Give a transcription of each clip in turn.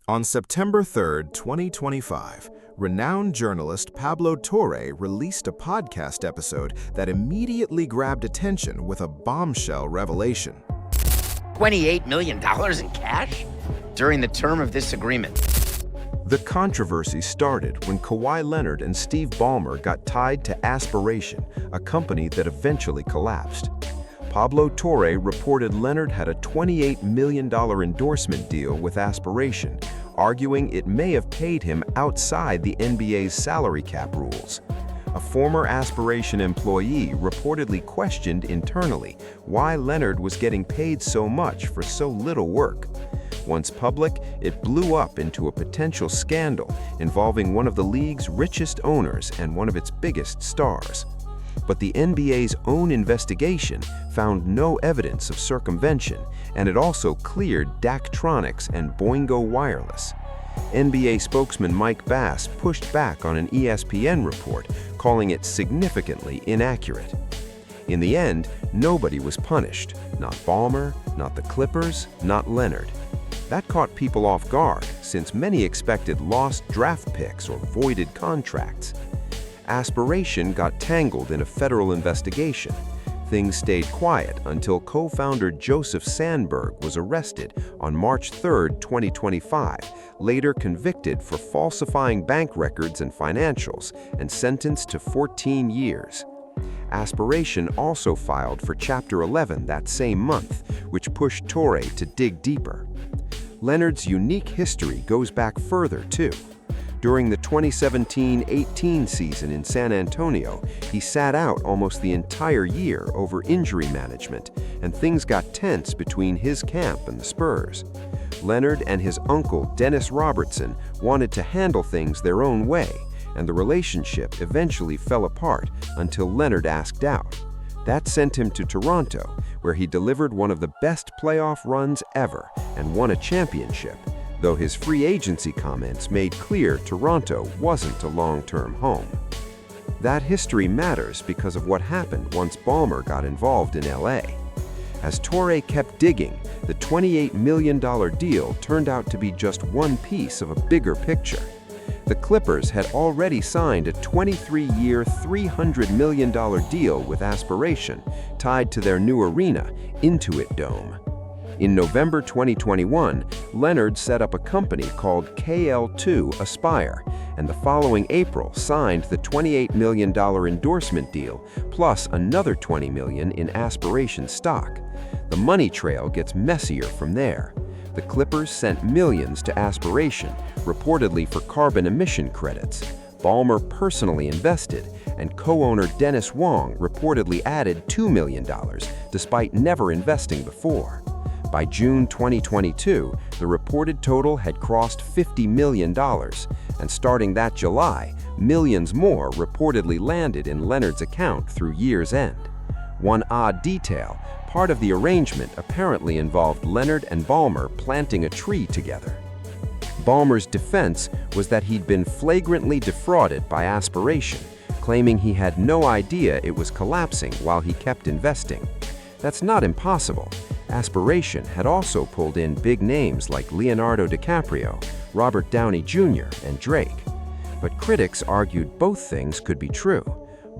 On September 3, 2025, renowned journalist Pablo Torre released a podcast episode that immediately grabbed attention with a bombshell revelation. $28 million in cash during the term of this agreement. The controversy started when Kawhi Leonard and Steve Ballmer got tied to Aspiration, a company that eventually collapsed. Pablo Torre reported Leonard had a $28 million endorsement deal with Aspiration, arguing it may have paid him outside the NBA's salary cap rules. A former Aspiration employee reportedly questioned internally why Leonard was getting paid so much for so little work. Once public, it blew up into a potential scandal involving one of the league's richest owners and one of its biggest stars. But the NBA's own investigation found no evidence of circumvention, and it also cleared Daktronics and Boingo Wireless. NBA spokesman Mike Bass pushed back on an ESPN report, calling it significantly inaccurate. In the end, nobody was punished, not Ballmer, not the Clippers, not Leonard. That caught people off guard, since many expected lost draft picks or voided contracts. Aspiration got tangled in a federal investigation. Things stayed quiet until co-founder Joseph Sandberg was arrested on March 3, 2025, later convicted for falsifying bank records and financials, and sentenced to 14 years. Aspiration also filed for Chapter 11 that same month, which pushed Torre to dig deeper. Leonard's unique history goes back further, too. During the 2017-18 season in San Antonio, he sat out almost the entire year over injury management, and things got tense between his camp and the Spurs. Leonard and his uncle, Dennis Robertson, wanted to handle things their own way, and the relationship eventually fell apart until Leonard asked out. That sent him to Toronto, where he delivered one of the best playoff runs ever and won a championship, though his free agency comments made clear Toronto wasn't a long-term home. That history matters because of what happened once Ballmer got involved in LA. As Torre kept digging, the $28 million deal turned out to be just one piece of a bigger picture. The Clippers had already signed a 23-year, $300 million deal with Aspiration, tied to their new arena, Intuit Dome. In November 2021, Leonard set up a company called KL2 Aspire, and the following April signed the $28 million endorsement deal, plus another $20 million in Aspiration stock. The money trail gets messier from there. The Clippers sent millions to Aspiration, reportedly for carbon emission credits. Ballmer personally invested, and co-owner Dennis Wong reportedly added $2 million, despite never investing before. By June 2022, the reported total had crossed $50 million, and starting that July, millions more reportedly landed in Leonard's account through year's end. One odd detail, part of the arrangement apparently involved Leonard and Ballmer planting a tree together. Ballmer's defense was that he'd been flagrantly defrauded by Aspiration, claiming he had no idea it was collapsing while he kept investing. That's not impossible. Aspiration had also pulled in big names like Leonardo DiCaprio, Robert Downey Jr., and Drake. But critics argued both things could be true.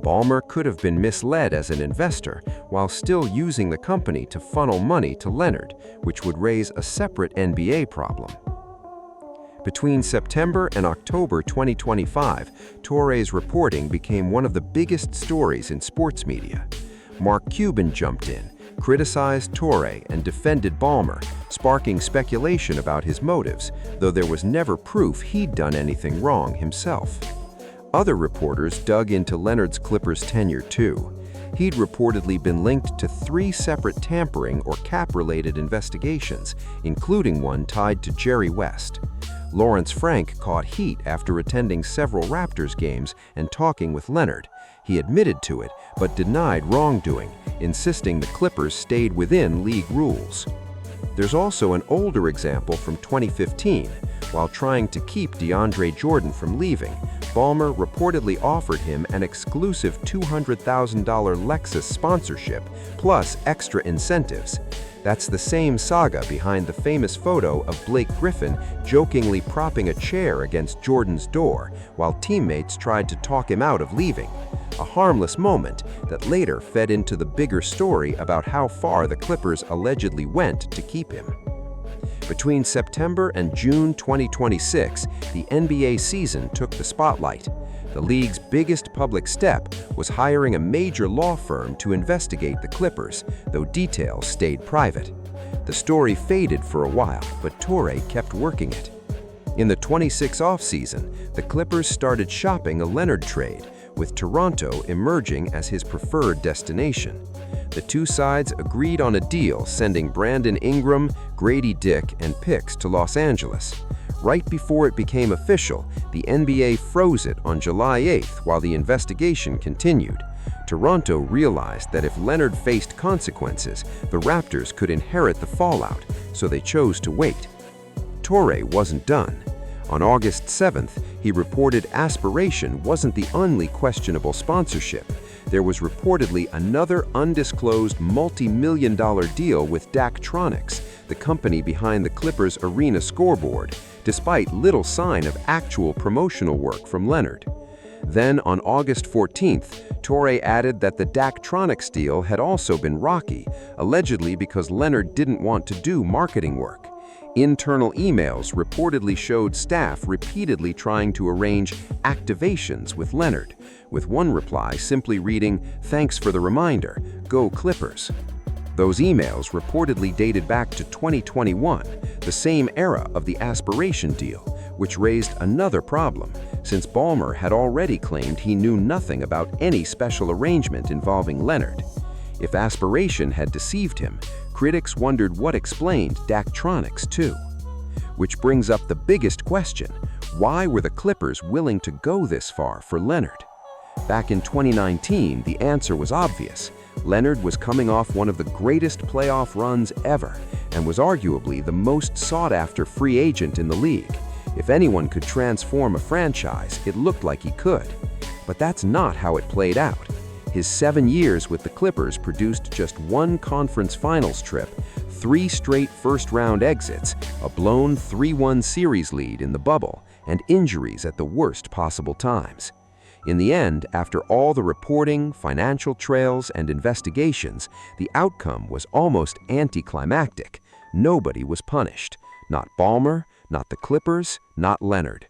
Ballmer could have been misled as an investor while still using the company to funnel money to Leonard, which would raise a separate NBA problem. Between September and October 2025, Torre's reporting became one of the biggest stories in sports media. Mark Cuban jumped in, criticized Torre, and defended Ballmer, sparking speculation about his motives, though there was never proof he'd done anything wrong himself. Other reporters dug into Leonard's Clippers tenure too. He'd reportedly been linked to 3 separate tampering or cap-related investigations, including one tied to Jerry West. Lawrence Frank caught heat after attending several Raptors games and talking with Leonard. He admitted to it, but denied wrongdoing, insisting the Clippers stayed within league rules. There's also an older example from 2015. While trying to keep DeAndre Jordan from leaving, Ballmer reportedly offered him an exclusive $200,000 Lexus sponsorship, plus extra incentives. That's the same saga behind the famous photo of Blake Griffin jokingly propping a chair against Jordan's door while teammates tried to talk him out of leaving. A harmless moment that later fed into the bigger story about how far the Clippers allegedly went to keep him. Between September and June 2026, the NBA season took the spotlight. The league's biggest public step was hiring a major law firm to investigate the Clippers, though details stayed private. The story faded for a while, but Torre kept working it. In the 26 offseason, the Clippers started shopping a Leonard trade, with Toronto emerging as his preferred destination. The two sides agreed on a deal sending Brandon Ingram, Grady Dick, and picks to Los Angeles. Right before it became official, the NBA froze it on July 8th while the investigation continued. Toronto realized that if Leonard faced consequences, the Raptors could inherit the fallout, so they chose to wait. Torre wasn't done. On August 7th, he reported Aspiration wasn't the only questionable sponsorship. There was reportedly another undisclosed multi-million-dollar deal with Daktronics, the company behind the Clippers' arena scoreboard, despite little sign of actual promotional work from Leonard. Then, on August 14th, Torre added that the Daktronics deal had also been rocky, allegedly because Leonard didn't want to do marketing work. Internal emails reportedly showed staff repeatedly trying to arrange activations with Leonard, with one reply simply reading, "Thanks for the reminder, go Clippers." Those emails reportedly dated back to 2021, the same era of the Aspiration deal, which raised another problem, since Ballmer had already claimed he knew nothing about any special arrangement involving Leonard. If Aspiration had deceived him, critics wondered what explained Daktronics too. Which brings up the biggest question: why were the Clippers willing to go this far for Leonard? Back in 2019, the answer was obvious. Leonard was coming off one of the greatest playoff runs ever, and was arguably the most sought-after free agent in the league. If anyone could transform a franchise, it looked like he could. But that's not how it played out. His 7 years with the Clippers produced just one conference finals trip, 3 straight first-round exits, a blown 3-1 series lead in the bubble, and injuries at the worst possible times. In the end, after all the reporting, financial trails, and investigations, the outcome was almost anticlimactic. Nobody was punished. Not Ballmer, not the Clippers, not Leonard.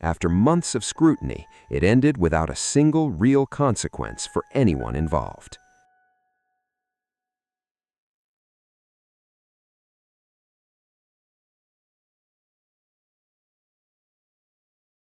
After months of scrutiny, it ended without a single real consequence for anyone involved.